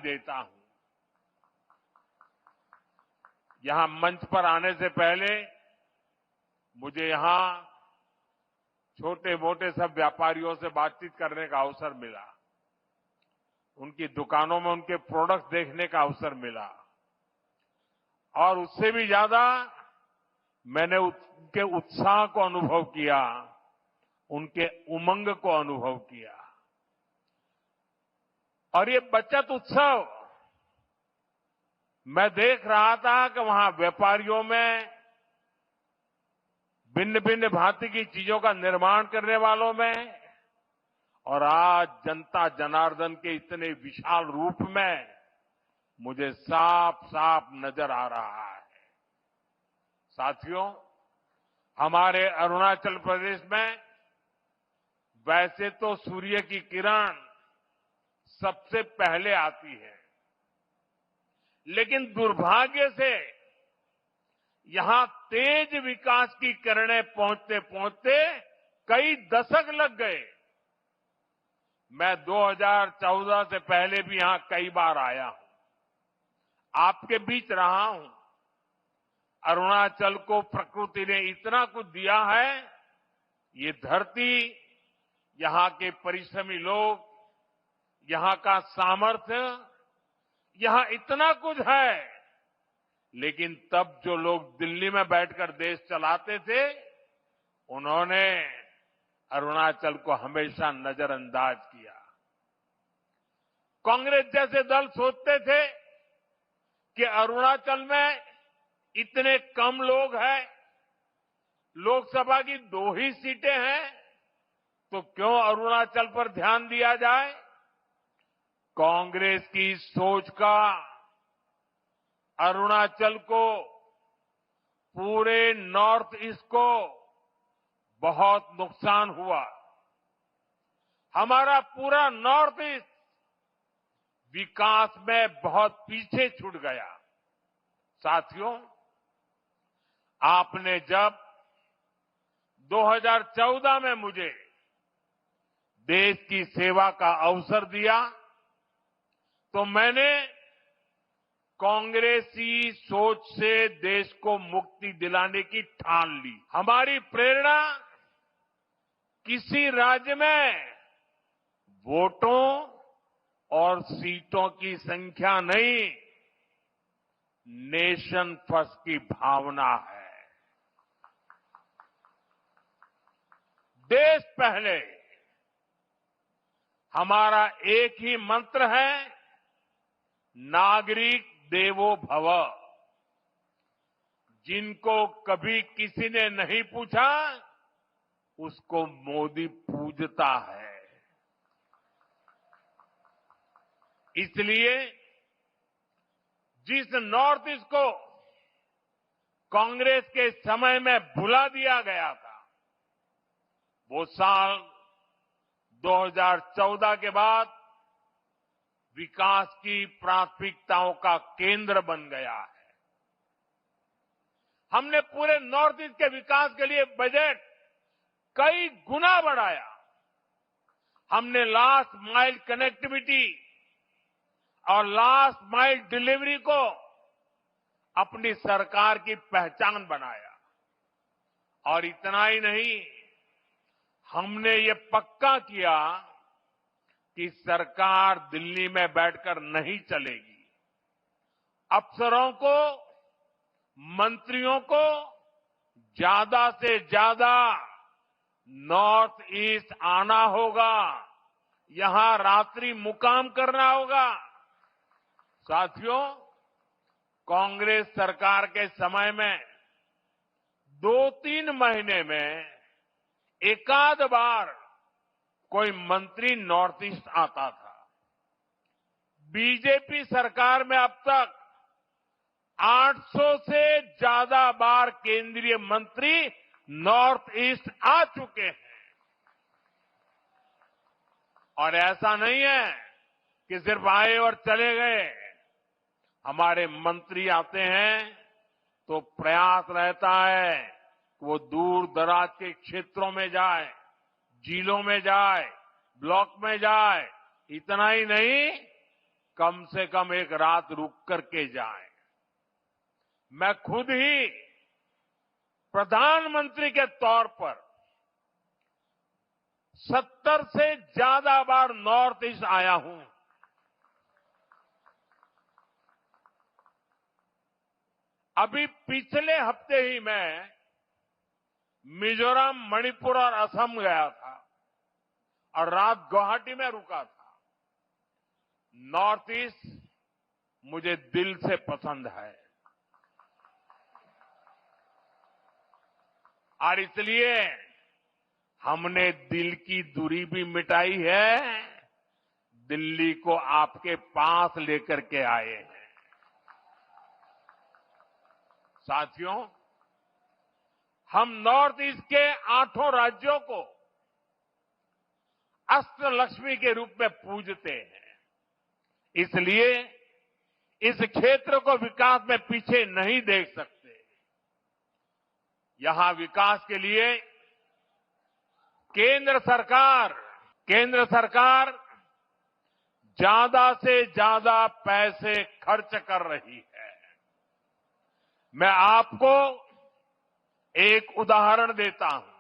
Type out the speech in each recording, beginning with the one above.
देता हूं। यहां मंच पर आने से पहले मुझे यहां छोटे मोटे सब व्यापारियों से बातचीत करने का अवसर मिला, उनकी दुकानों में उनके प्रोडक्ट देखने का अवसर मिला और उससे भी ज्यादा मैंने उनके उत्साह को अनुभव किया, उनके उमंग को अनुभव किया। और ये बचत उत्सव मैं देख रहा था कि वहां व्यापारियों में, भिन्न भिन्न भांति की चीजों का निर्माण करने वालों में और आज जनता जनार्दन के इतने विशाल रूप में मुझे साफ साफ नजर आ रहा है। साथियों, हमारे अरुणाचल प्रदेश में वैसे तो सूर्य की किरण सबसे पहले आती है, लेकिन दुर्भाग्य से यहां तेज विकास की किरणें पहुंचते पहुंचते कई दशक लग गए। मैं 2014 से पहले भी यहां कई बार आया हूं, आपके बीच रहा हूं। अरुणाचल को प्रकृति ने इतना कुछ दिया है, ये धरती, यहां के परिश्रमी लोग, यहां का सामर्थ्य, यहां इतना कुछ है, लेकिन तब जो लोग दिल्ली में बैठकर देश चलाते थे, उन्होंने अरुणाचल को हमेशा नजरअंदाज किया। कांग्रेस जैसे दल सोचते थे कि अरुणाचल में इतने कम लोग हैं, लोकसभा की 2 ही सीटें हैं, तो क्यों अरुणाचल पर ध्यान दिया जाए। कांग्रेस की सोच का अरुणाचल को, पूरे नॉर्थ ईस्ट को बहुत नुकसान हुआ। हमारा पूरा नॉर्थ ईस्ट विकास में बहुत पीछे छूट गया। साथियों, आपने जब 2014 में मुझे देश की सेवा का अवसर दिया, तो मैंने कांग्रेसी सोच से देश को मुक्ति दिलाने की ठान ली। हमारी प्रेरणा किसी राज्य में वोटों और सीटों की संख्या नहीं, नेशन फर्स्ट की भावना है। देश पहले, हमारा एक ही मंत्र है, नागरिक देवो भव। जिनको कभी किसी ने नहीं पूछा, उसको मोदी पूजता है। इसलिए जिस नॉर्थ ईस्ट को कांग्रेस के समय में भुला दिया गया था, वो साल 2014 के बाद विकास की प्राथमिकताओं का केंद्र बन गया है। हमने पूरे नॉर्थ ईस्ट के विकास के लिए बजट कई गुना बढ़ाया। हमने लास्ट माइल कनेक्टिविटी और लास्ट माइल डिलीवरी को अपनी सरकार की पहचान बनाया। और इतना ही नहीं, हमने ये पक्का किया कि सरकार दिल्ली में बैठकर नहीं चलेगी। अफसरों को, मंत्रियों को ज्यादा से ज्यादा नॉर्थ ईस्ट आना होगा, यहां रात्रि मुकाम करना होगा। साथियों, कांग्रेस सरकार के समय में 2-3 महीने में एकाध बार कोई मंत्री नॉर्थ ईस्ट आता था। बीजेपी सरकार में अब तक 800 से ज्यादा बार केंद्रीय मंत्री नॉर्थ ईस्ट आ चुके हैं। और ऐसा नहीं है कि सिर्फ आए और चले गए। हमारे मंत्री आते हैं तो प्रयास रहता है कि वो दूर दराज के क्षेत्रों में जाए, जिलों में जाए, ब्लॉक में जाए। इतना ही नहीं, कम से कम एक रात रुक करके जाएं। मैं खुद ही प्रधानमंत्री के तौर पर 70 से ज्यादा बार नॉर्थ ईस्ट आया हूं। अभी पिछले हफ्ते ही मैं मिजोरम, मणिपुर और असम गया था और रात गुवाहाटी में रुका था। नॉर्थ ईस्ट मुझे दिल से पसंद है और इसलिए हमने दिल की दूरी भी मिटाई है, दिल्ली को आपके पास लेकर के आए हैं। साथियों, हम नॉर्थ ईस्ट के 8 राज्यों को अष्टलक्ष्मी के रूप में पूजते हैं। इसलिए इस क्षेत्र को विकास में पीछे नहीं देख सकते। यहां विकास के लिए केंद्र सरकार ज्यादा से ज्यादा पैसे खर्च कर रही है। मैं आपको एक उदाहरण देता हूं।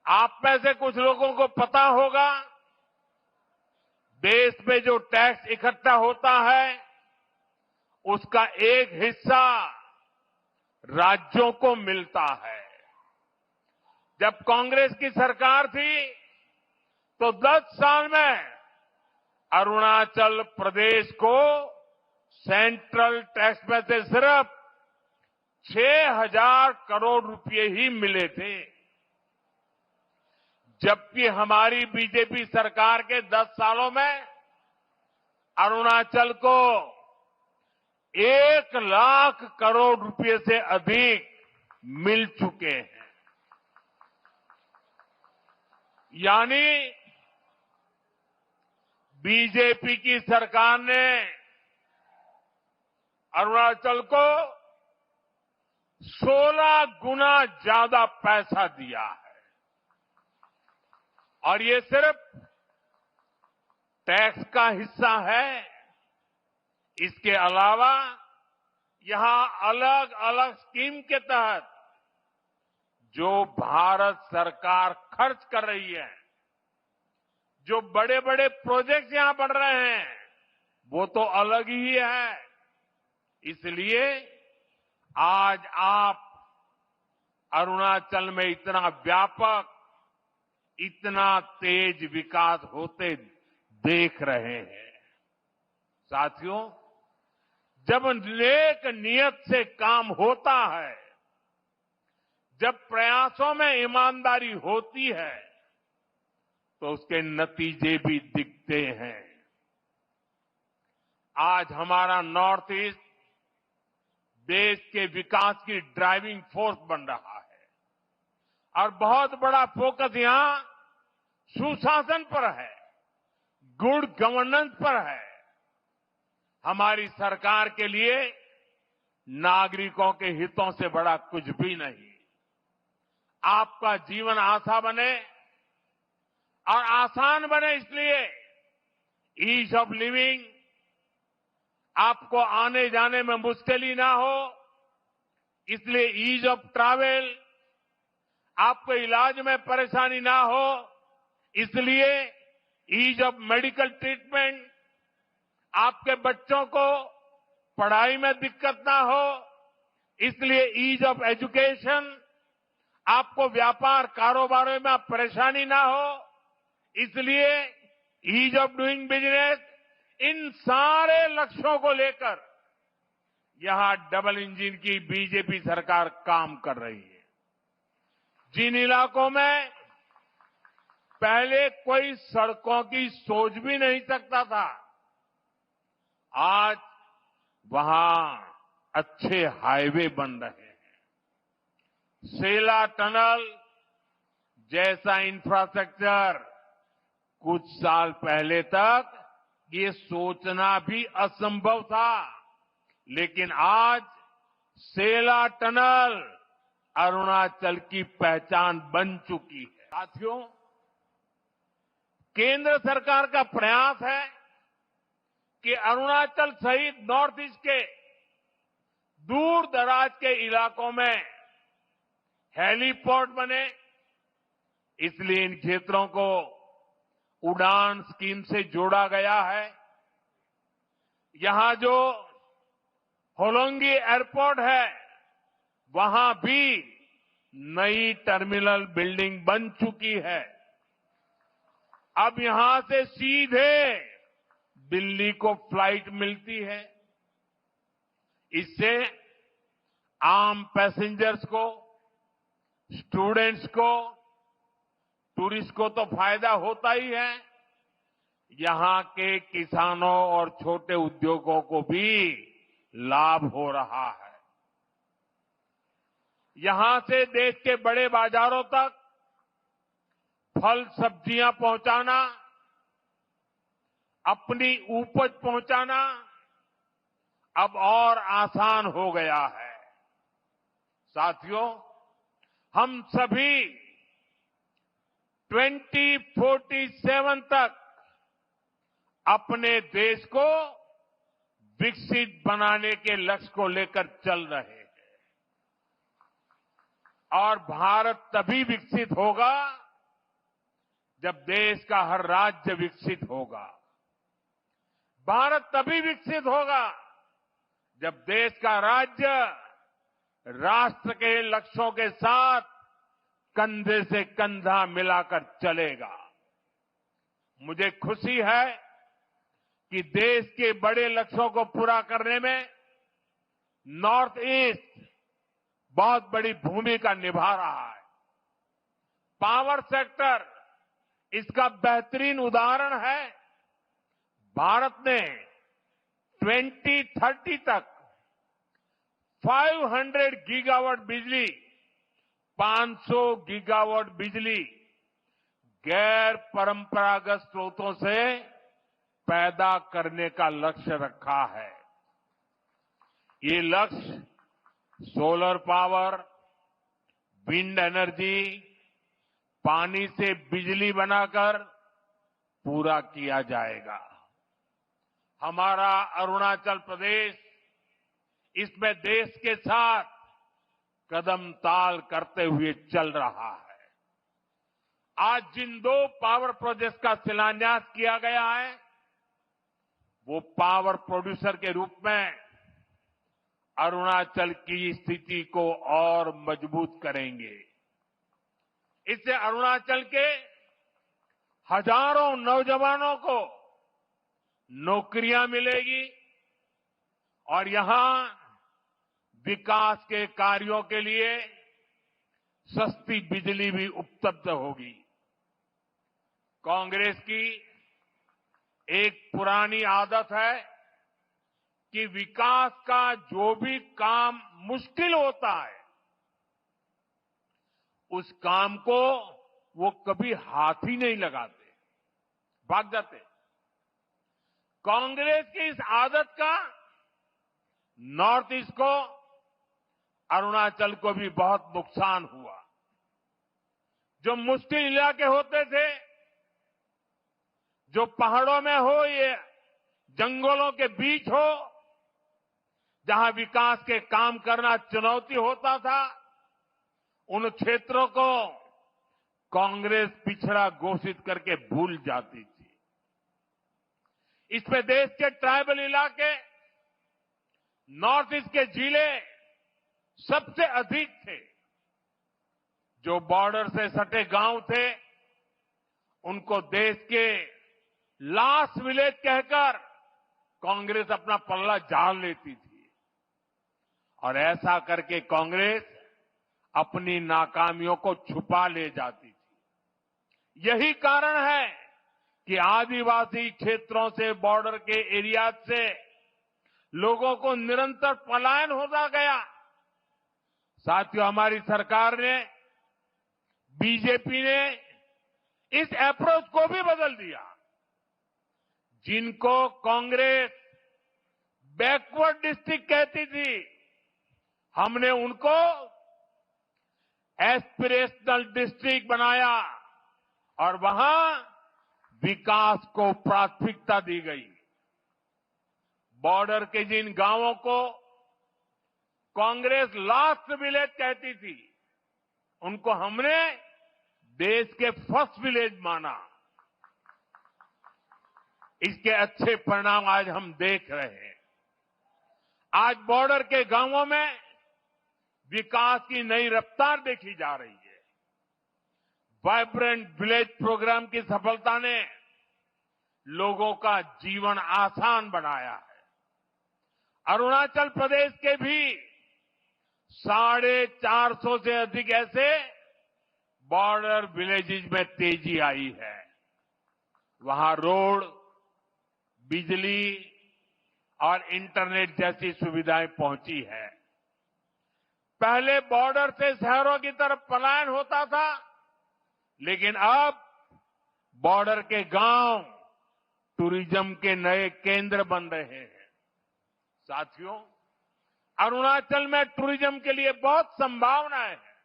आप में से कुछ लोगों को पता होगा, देश में जो टैक्स इकट्ठा होता है उसका एक हिस्सा राज्यों को मिलता है। जब कांग्रेस की सरकार थी तो 10 साल में अरुणाचल प्रदेश को सेंट्रल टैक्स में से सिर्फ 6,000 करोड़ रुपए ही मिले थे, जबकि हमारी बीजेपी सरकार के 10 सालों में अरुणाचल को 1 लाख करोड़ रुपए से अधिक मिल चुके हैं। यानी बीजेपी की सरकार ने अरुणाचल को 16 गुना ज्यादा पैसा दिया है और ये सिर्फ टैक्स का हिस्सा है। इसके अलावा यहां अलग अलग स्कीम के तहत जो भारत सरकार खर्च कर रही है, जो बड़े बड़े प्रोजेक्ट यहां बन रहे हैं, वो तो अलग ही है। इसलिए आज आप अरुणाचल में इतना व्यापक, इतना तेज विकास होते देख रहे हैं। साथियों, जब नेक नियत से काम होता है, जब प्रयासों में ईमानदारी होती है, तो उसके नतीजे भी दिखते हैं। आज हमारा नॉर्थ ईस्ट देश के विकास की ड्राइविंग फोर्स बन रहा है और बहुत बड़ा फोकस यहां सुशासन पर है, गुड गवर्नेंस पर है। हमारी सरकार के लिए नागरिकों के हितों से बड़ा कुछ भी नहीं। आपका जीवन आसान बने और आसान बने, इसलिए ईज ऑफ लिविंग, आपको आने जाने में मुश्किल ना हो, इसलिए ईज ऑफ ट्रैवल, आपको इलाज में परेशानी ना हो, इसलिए ईज ऑफ मेडिकल ट्रीटमेंट, आपके बच्चों को पढ़ाई में दिक्कत ना हो, इसलिए ईज ऑफ एजुकेशन, आपको व्यापार कारोबार में परेशानी ना हो, इसलिए ईज ऑफ डूइंग बिजनेस। इन सारे लक्ष्यों को लेकर यहां डबल इंजन की बीजेपी सरकार काम कर रही है। जिन इलाकों में पहले कोई सड़कों की सोच भी नहीं सकता था, आज वहां अच्छे हाईवे बन रहे हैं। सेला टनल जैसा इंफ्रास्ट्रक्चर कुछ साल पहले तक ये सोचना भी असंभव था, लेकिन आज सेला टनल अरुणाचल की पहचान बन चुकी है। साथियों, केंद्र सरकार का प्रयास है कि अरुणाचल सहित नॉर्थ ईस्ट के दूर दराज के इलाकों में हेलीपोर्ट बने, इसलिए इन क्षेत्रों को उड़ान स्कीम से जोड़ा गया है। यहां जो होलोंगी एयरपोर्ट है, वहां भी नई टर्मिनल बिल्डिंग बन चुकी है। अब यहां से सीधे दिल्ली को फ्लाइट मिलती है। इससे आम पैसेंजर्स को, स्टूडेंट्स को, टूरिस्ट को तो फायदा होता ही है, यहां के किसानों और छोटे उद्योगों को भी लाभ हो रहा है। यहां से देश के बड़े बाजारों तक फल सब्जियां पहुंचाना, अपनी उपज पहुंचाना अब और आसान हो गया है। साथियों, हम सभी 2047 तक अपने देश को विकसित बनाने के लक्ष्य को लेकर चल रहे हैं। और भारत तभी विकसित होगा जब देश का हर राज्य विकसित होगा। भारत तभी विकसित होगा जब देश का राज्य राष्ट्र के लक्ष्यों के साथ कंधे से कंधा मिलाकर चलेगा। मुझे खुशी है कि देश के बड़े लक्ष्यों को पूरा करने में नॉर्थ ईस्ट बहुत बड़ी भूमिका निभा रहा है। पावर सेक्टर इसका बेहतरीन उदाहरण है। भारत ने 2030 तक 500 गीगावाट बिजली, 500 गीगावाट बिजली गैर परंपरागत स्रोतों से पैदा करने का लक्ष्य रखा है। ये लक्ष्य सोलर पावर, विंड एनर्जी, पानी से बिजली बनाकर पूरा किया जाएगा। हमारा अरुणाचल प्रदेश इसमें देश के साथ कदम ताल करते हुए चल रहा है। आज जिन 2 पावर प्रोजेक्ट्स का शिलान्यास किया गया है, वो पावर प्रोड्यूसर के रूप में अरुणाचल की स्थिति को और मजबूत करेंगे। इससे अरुणाचल के हजारों नौजवानों को नौकरियां मिलेगी और यहां विकास के कार्यों के लिए सस्ती बिजली भी उपलब्ध होगी। कांग्रेस की एक पुरानी आदत है कि विकास का जो भी काम मुश्किल होता है, उस काम को वो कभी हाथ ही नहीं लगाते, भाग जाते। कांग्रेस की इस आदत का नॉर्थ ईस्ट को, अरुणाचल को भी बहुत नुकसान हुआ। जो मुश्किल इलाके होते थे, जो पहाड़ों में हो, ये जंगलों के बीच हो, जहां विकास के काम करना चुनौती होता था, उन क्षेत्रों को कांग्रेस पिछड़ा घोषित करके भूल जाती थी। इसमें देश के ट्राइबल इलाके, नॉर्थ ईस्ट के जिले सबसे अधिक थे। जो बॉर्डर से सटे गांव थे, उनको देश के लास्ट विलेज कहकर कांग्रेस अपना पल्ला झाड़ लेती थी। और ऐसा करके कांग्रेस अपनी नाकामियों को छुपा ले जाती थी। यही कारण है कि आदिवासी क्षेत्रों से, बॉर्डर के एरिया से लोगों को निरंतर पलायन होता गया। साथियों, हमारी सरकार ने, बीजेपी ने इस अप्रोच को भी बदल दिया। जिनको कांग्रेस बैकवर्ड डिस्ट्रिक्ट कहती थी, हमने उनको एस्पिरेशनल डिस्ट्रिक्ट बनाया और वहां विकास को प्राथमिकता दी गई। बॉर्डर के जिन गांवों को कांग्रेस लास्ट विलेज कहती थी, उनको हमने देश के फर्स्ट विलेज माना। इसके अच्छे परिणाम आज हम देख रहे हैं। आज बॉर्डर के गांवों में विकास की नई रफ्तार देखी जा रही है। वाइब्रेंट विलेज प्रोग्राम की सफलता ने लोगों का जीवन आसान बनाया है। अरुणाचल प्रदेश के भी 450 से अधिक ऐसे बॉर्डर विलेजेस में तेजी आई है। वहां रोड, बिजली और इंटरनेट जैसी सुविधाएं पहुंची है। पहले बॉर्डर से शहरों की तरफ पलायन होता था, लेकिन अब बॉर्डर के गांव टूरिज्म के नए केंद्र बन रहे हैं। साथियों, अरुणाचल में टूरिज्म के लिए बहुत संभावनाएं हैं।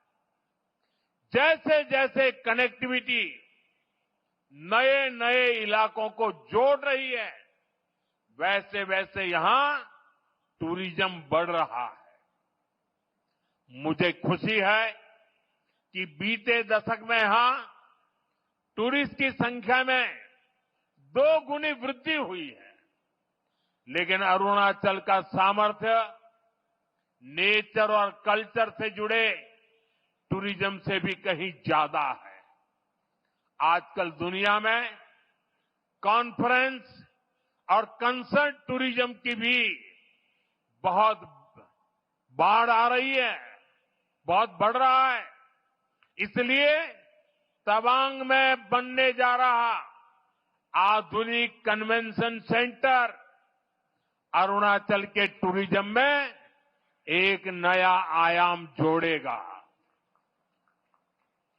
जैसे जैसे कनेक्टिविटी नए नए इलाकों को जोड़ रही है, वैसे वैसे यहां टूरिज्म बढ़ रहा है। मुझे खुशी है कि बीते दशक में यहां टूरिस्ट की संख्या में 2 गुनी वृद्धि हुई है। लेकिन अरुणाचल का सामर्थ्य नेचर और कल्चर से जुड़े टूरिज्म से भी कहीं ज्यादा है। आजकल दुनिया में कॉन्फ्रेंस और कंसर्ट टूरिज्म की भी बहुत बाढ़ आ रही है, बहुत बढ़ रहा है। इसलिए तवांग में बनने जा रहा आधुनिक कन्वेंशन सेंटर अरुणाचल के टूरिज्म में एक नया आयाम जोड़ेगा।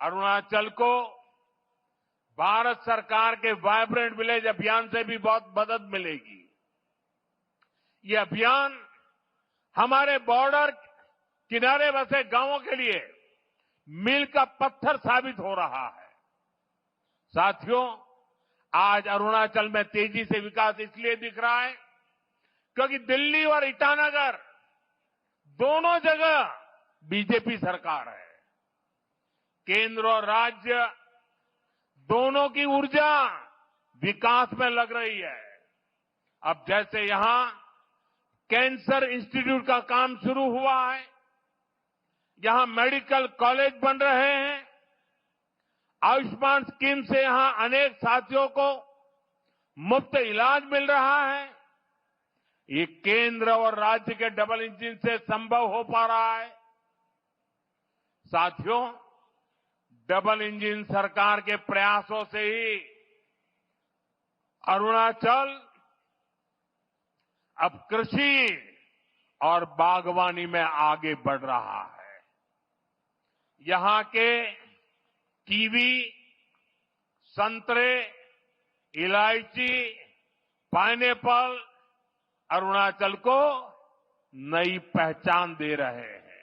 अरुणाचल को भारत सरकार के वाइब्रेंट विलेज अभियान से भी बहुत मदद मिलेगी। ये अभियान हमारे बॉर्डर किनारे बसे गांवों के लिए मील का पत्थर साबित हो रहा है। साथियों, आज अरुणाचल में तेजी से विकास इसलिए दिख रहा है क्योंकि दिल्ली और ईटानगर दोनों जगह बीजेपी सरकार है। केंद्र और राज्य दोनों की ऊर्जा विकास में लग रही है। अब जैसे यहां कैंसर इंस्टीट्यूट का काम शुरू हुआ है, यहां मेडिकल कॉलेज बन रहे हैं, आयुष्मान स्कीम से यहां अनेक साथियों को मुफ्त इलाज मिल रहा है। ये केंद्र और राज्य के डबल इंजन से संभव हो पा रहा है। साथियों, डबल इंजन सरकार के प्रयासों से ही अरुणाचल अब कृषि और बागवानी में आगे बढ़ रहा है। यहां के कीवी, संतरे, इलायची, पाइनएप्पल अरुणाचल को नई पहचान दे रहे हैं।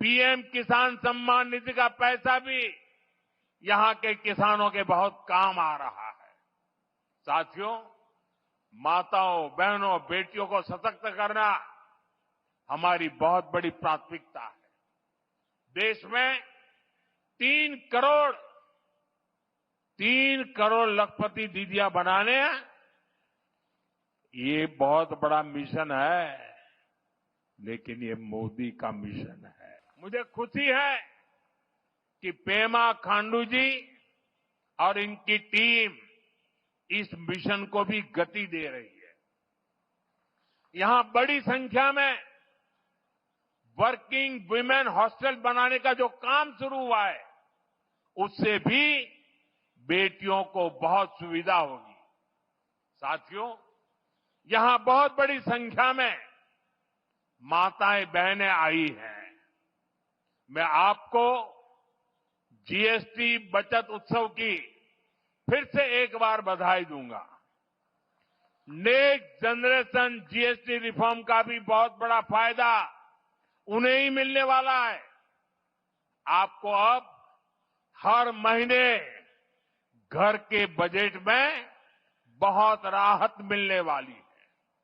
पीएम किसान सम्मान निधि का पैसा भी यहां के किसानों के बहुत काम आ रहा है। साथियों, माताओं, बहनों, बेटियों को सशक्त करना हमारी बहुत बड़ी प्राथमिकता है। देश में 3 करोड़ लखपति दीदियां बनाने, ये बहुत बड़ा मिशन है, लेकिन ये मोदी का मिशन है। मुझे खुशी है कि पेमा खांडू जी और इनकी टीम इस मिशन को भी गति दे रही है। यहां बड़ी संख्या में वर्किंग वुमेन हॉस्टल बनाने का जो काम शुरू हुआ है, उससे भी बेटियों को बहुत सुविधा होगी। साथियों, यहां बहुत बड़ी संख्या में माताएं, बहनें आई हैं। मैं आपको जीएसटी बचत उत्सव की फिर से एक बार बधाई दूंगा। नेक्स्ट जनरेशन जीएसटी रिफॉर्म का भी बहुत बड़ा फायदा उन्हें ही मिलने वाला है। आपको अब हर महीने घर के बजट में बहुत राहत मिलने वाली है।